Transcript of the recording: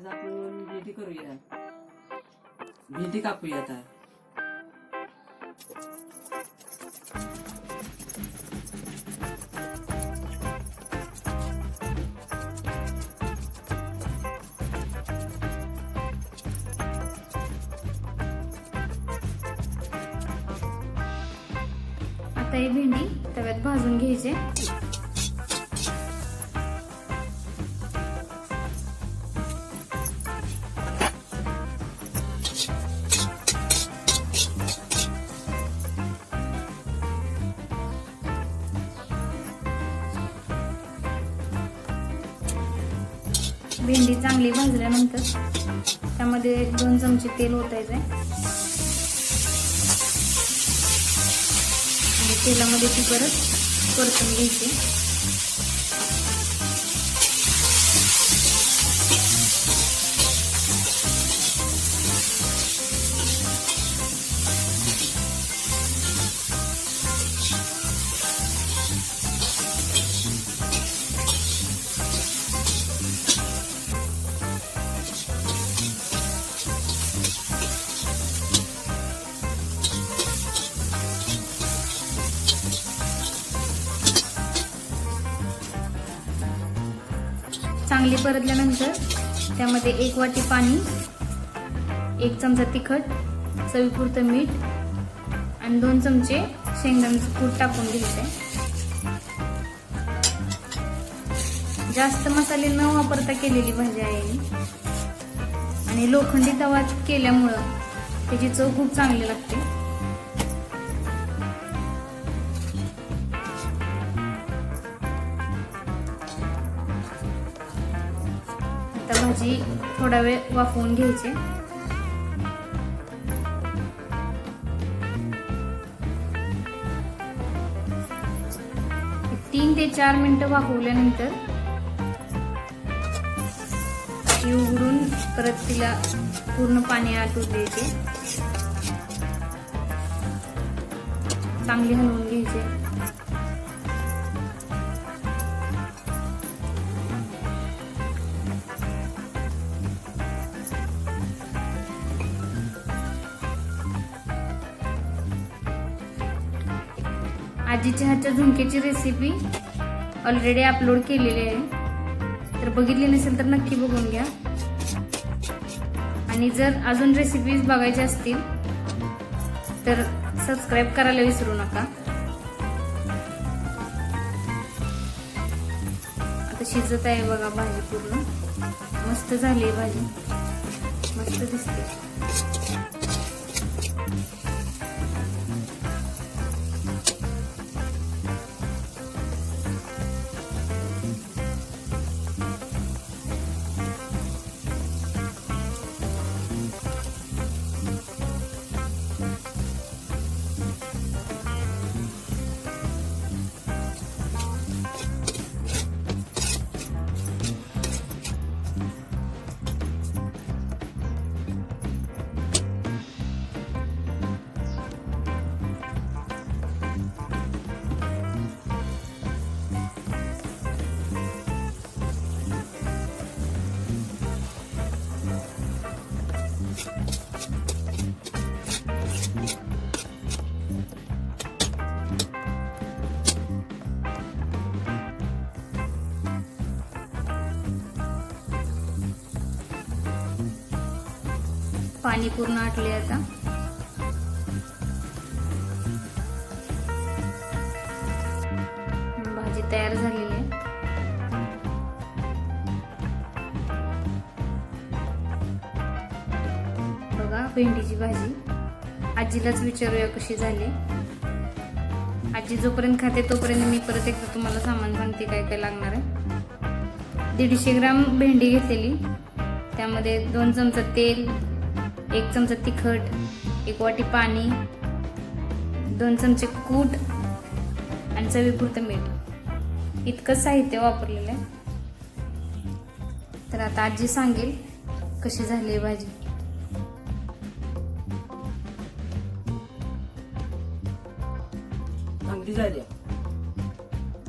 आज आपण भेंडी करूया. भेंडी कापूया आता. आता ही भेंडी तव्यात भाजून घ्यायचे. भेंडी चांगली भाजल्यानंतर त्यामध्ये 2 चमचे तेल ओतायचे आणि तेलामध्ये ती परत परतून घ्यायची. चांगली परतल्यानंतर त्यामध्ये 1 वाटी पाणी, 1 चमचा तिखट, चवीपुरतं मीठ आणि 2 चमचे शेंगदाण्याचं कूट टाकून घ्यायचे. जास्त मसाले न वापरता केलेली भाजी आहे आणि लोखंडी तवा केल्यामुळं त्याची चव खूप चांगली लागते. भाजी थोडा वेळ वाफवून घ्यायची. तीन ते 4 मिनिटं वाफवल्यानंतर ती उघडून परत तिला पूर्ण पाणी आटू द्यायचे. चांगली हलवून घ्यायचे. आजीच्या हातच्या झुणक्याची रेसिपी ऑलरेडी अपलोड केलेली आहे, तर बघितली नसेल तर नक्की बघून घ्या. आणि जर अजून रेसिपीज बघायच्या असतील तर सबस्क्राईब करायला विसरू नका. आता शिजत आहे बघा भाजी, पूर्ण मस्त झाली आहे भाजी, मस्त दिसते. पाणी पूर्ण आटले. आता भाजी तयार झालेली आहे. बघा भेंडीची भाजी. आजीलाच विचारूया कशी झाली. आजी जोपर्यंत खाते तोपर्यंत मी परत एकदा तुम्हाला सामान सांगते काय काय लागणार आहे. 150 ग्राम भेंडी घेतलेली, त्यामध्ये 2 चमचा तेल, 1 चमचा तिखट, 1 वाटी पाणी, 2 चमचे कूट आणि चवीपुरतं मीठ, इतकं साहित्य वापरलेलं आहे. तर आता आजी सांगेल कशी झाली भाजी. चांगली झाली.